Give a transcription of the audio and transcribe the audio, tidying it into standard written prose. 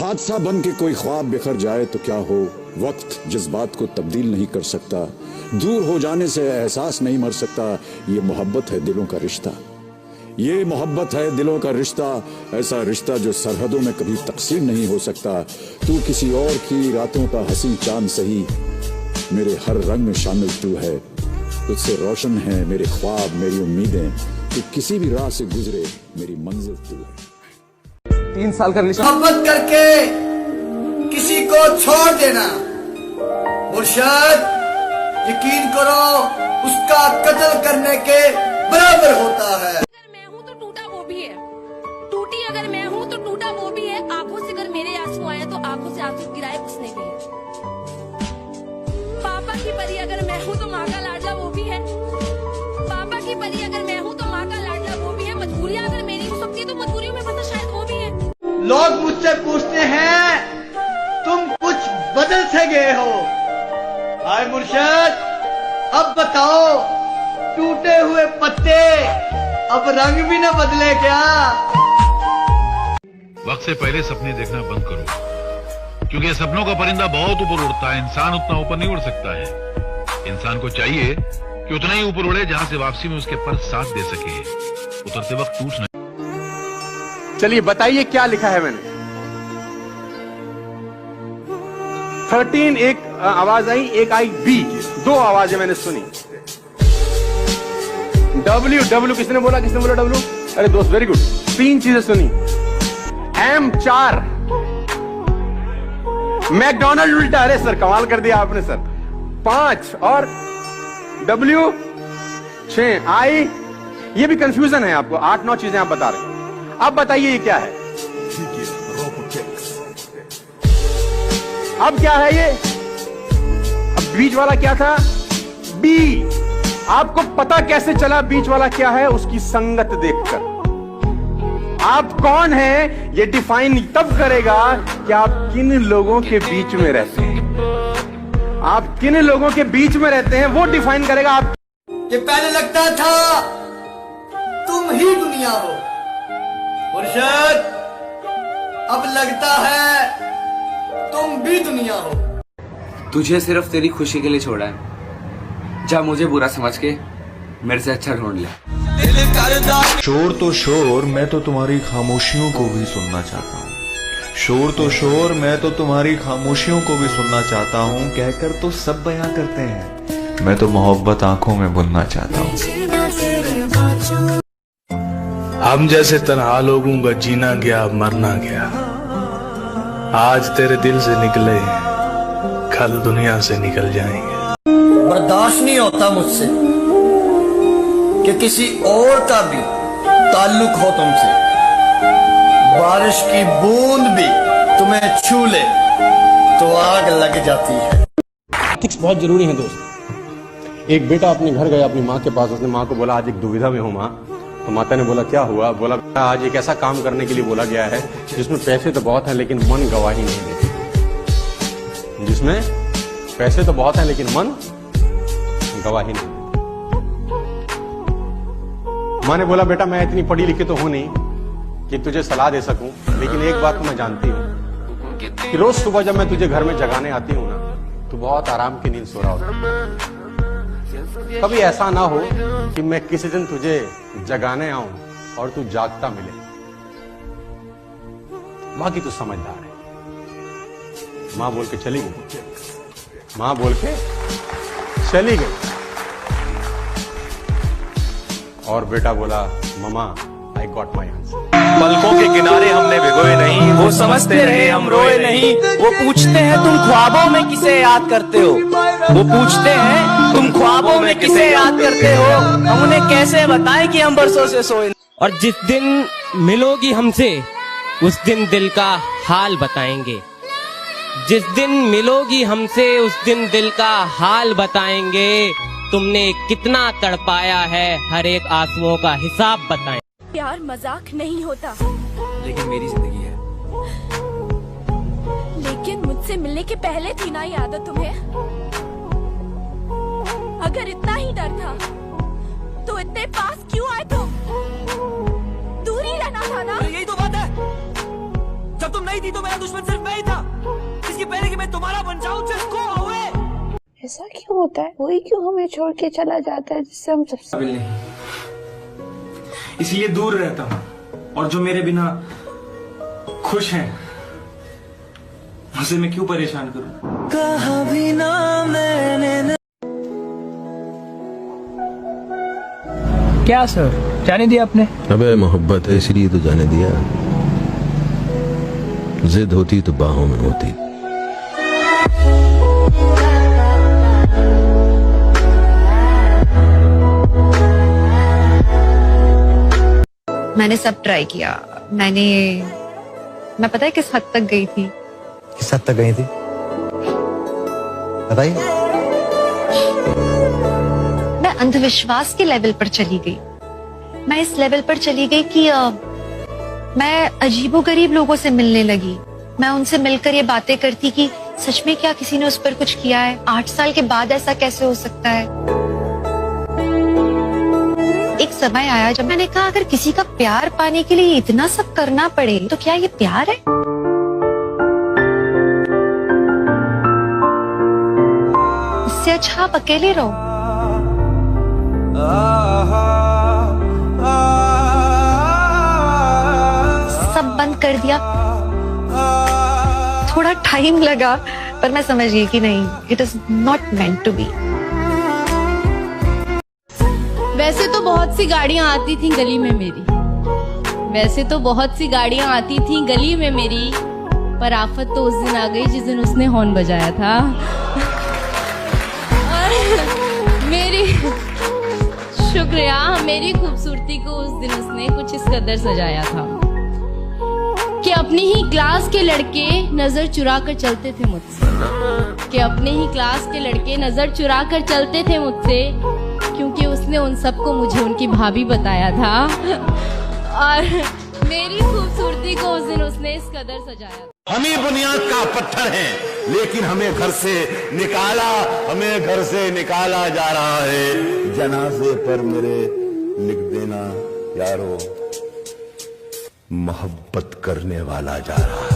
हादसा बन के कोई ख्वाब बिखर जाए तो क्या हो, वक्त जज्बात को तब्दील नहीं कर सकता, दूर हो जाने से एहसास नहीं मर सकता। ये मोहब्बत है दिलों का रिश्ता, ये मोहब्बत है दिलों का रिश्ता, ऐसा रिश्ता जो सरहदों में कभी तकसीम नहीं हो सकता। तू किसी और की रातों का हसीन चांद सही, मेरे हर रंग में शामिल तू है। तुझसे रोशन है मेरे ख्वाब, मेरी उम्मीदें, कि किसी भी राह से गुजरे मेरी मंजिल तू है। 3 साल का रिलेशन मोहब्बत करके किसी को छोड़ देना मुर्शद, यकीन करो उसका कत्ल करने के बराबर होता है। अगर मैं हूँ तो टूटा वो भी है, टूटी अगर मैं हूँ तो टूटा वो भी है। आंखों से अगर मेरे आंसू आए तो आंखों से आंसू गिराए उसने भी है। पापा की परी अगर मैं हूँ तो माँ का लाडला वो भी है। पापा की परी अगर मैं हूँ तो माँ का लाडला वो भी है। मजबूरियाँ अगर मेरी हो सकती है तो मजबूरियों में फंसा शायद वो भी है। लोग मुझसे पूछते हैं तुम कुछ बदल से गए हो। हाय मुर्शद, अब बताओ टूटे हुए पत्ते अब रंग भी न बदले क्या? वक्त से पहले सपने देखना बंद करो, क्योंकि सपनों का परिंदा बहुत ऊपर उड़ता है, इंसान उतना ऊपर नहीं उड़ सकता है। इंसान को चाहिए कि उतना ही ऊपर उड़े जहां से वापसी में उसके पर साथ दे सके, उतरते वक्त टूट न। चलिए बताइए क्या लिखा है मैंने। 13 एक आवाज आई, एक आई बी, 2 आवाजें मैंने सुनी। W किसने बोला W? अरे दोस्त वेरी गुड, 3 चीजें सुनी। M 4, मैकडोनल्ड उल्टा, अरे सर कमाल कर दिया आपने सर। 5 और W 6, I, ये भी कंफ्यूजन है आपको, 8-9 चीजें आप बता रहे हैं। अब बताइए ये क्या है? अब क्या है ये? अब बीच वाला क्या था? बी। आपको पता कैसे चला बीच वाला क्या है? उसकी संगत देखकर। आप कौन है ये डिफाइन तब करेगा कि आप किन लोगों के बीच में रहते हैं। आप किन लोगों के बीच में रहते हैं वो डिफाइन करेगा आप। कि पहले लगता था तुम ही दुनिया हो मुर्शद, अब लगता है तुम भी दुनिया हो। तुझे सिर्फ तेरी खुशी के लिए छोड़ा है, जा मुझे बुरा समझ के मेरे से अच्छा ढूंढ ले। शोर तो शोर, मैं तो तुम्हारी खामोशियों को भी सुनना चाहता हूँ। शोर तो शोर, मैं तो तुम्हारी खामोशियों को भी सुनना चाहता हूँ। कहकर तो सब बयां करते हैं, मैं तो मोहब्बत आंखों में बुनना चाहता हूँ। हम जैसे तन्हा लोगों का जीना गया मरना गया, आज तेरे दिल से निकले कल दुनिया से निकल जाएंगे। बर्दाश्त नहीं होता मुझसे कि किसी और का भी ताल्लुक हो तुमसे। बारिश की बूंद भी तुम्हें छू ले तो आग लग जाती है। एथिक्स बहुत जरूरी है दोस्त। एक बेटा अपने घर गया अपनी माँ के पास, उसने माँ को बोला आज एक दुविधा में हूँ माँ। तो माता ने बोला क्या हुआ? बोला आज एक ऐसा काम करने के लिए बोला गया है जिसमें पैसे तो बहुत हैं लेकिन मन गवाही नहीं देते। जिसमें पैसे तो बहुत हैं लेकिन मन गवाही नहीं। माँ ने बोला बेटा मैं इतनी पढ़ी लिखी तो हूं नहीं कि तुझे सलाह दे सकूं, लेकिन एक बात तो मैं जानती हूं कि रोज सुबह जब मैं तुझे घर में जगाने आती हूं ना, तू बहुत आराम की नींद सो रहा होता। कभी ऐसा ना हो कि मैं किसी दिन तुझे जगाने आऊं और तू जागता मिले। बाकी तू समझदार है। मां बोल के चली गई, मां बोल के चली गई और बेटा बोला mama I got my answer. पलकों के किनारे हमने भिगोए नहीं, वो समझते रहे हम रोए नहीं। वो पूछते हैं तुम ख्वाबों में किसे याद करते हो, वो पूछते हैं तुम ख्वाबों में किसे याद करते हो। हम उन्हें कैसे बताएं कि हम बरसों से सोए। और जिस दिन मिलोगी हमसे उस दिन दिल का हाल बताएंगे। जिस दिन मिलोगी हमसे उस दिन दिल का हाल बताएंगे। तुमने कितना तड़पाया है हर एक आंसुओं का हिसाब बताएं। प्यार मजाक नहीं होता, लेकिन मेरी जिंदगी है। लेकिन मुझसे मिलने के पहले थी ना ये आदत तुम्हें। अगर इतना ही डर था तो इतने पास क्यों आए तुम? दूर ही रहना था ना। यही तो बात है, जब तुम नहीं नहीं थी तो मेरा दुश्मन सिर्फ मैं ही था। इसके पहले कि मैं तुम्हारा बन जाऊं, just go away। ऐसा क्यों होता है? वही क्यों हमें छोड़ के चला जाता है जिससे हम सबसे काबिल नहीं, इसलिए दूर रहता हूँ। और जो मेरे बिना खुश हैं उसे मैं क्यों परेशान करूं? कहा भी ना मैंने। क्या सर, जाने दिया आपने? अबे मोहब्बत है इसलिए तो जाने दिया, जिद होती तो बाहों में होती। मैंने सब ट्राई किया। मैं पता है किस हद तक गई थी? किस हद तक गई थी बताइए। मैं अंधविश्वास के लेवल पर चली गई। मैं इस लेवल पर चली गई कि मैं अजीबोगरीब लोगों से मिलने लगी। मैं उनसे मिलकर ये बातें करती कि सच में क्या किसी ने उस पर कुछ किया है? 8 साल के बाद ऐसा कैसे हो सकता है? एक समय आया जब मैंने कहा अगर किसी का प्यार पाने के लिए इतना सब करना पड़े तो क्या ये प्यार है? इससे अच्छा आप अकेले रहो। सब बंद कर दिया। थोड़ा टाइम लगा पर मैं समझ गई कि नहीं, it is not meant to be. वैसे तो बहुत सी गाड़ियां आती थी गली में मेरी, वैसे तो बहुत सी गाड़ियां आती थी गली में मेरी, पर आफत तो उस दिन आ गई जिस दिन उसने हॉर्न बजाया था। और मेरी शुक्रिया, मेरी खूबसूरती को उस दिन उसने कुछ इस कदर सजाया था कि अपनी ही क्लास के लड़के नजर चुरा कर चलते थे मुझसे, कि अपने ही क्लास के लड़के नजर चुरा कर चलते थे मुझसे, क्योंकि उसने उन सबको मुझे उनकी भाभी बताया था। और मेरी खूबसूरती को उस दिन उसने इस कदर सजाया। हम ही बुनियाद का पत्थर हैं, लेकिन हमें घर से निकाला जा रहा है। जनाजे पर मेरे लिख देना यारो, मोहब्बत करने वाला जा रहा है।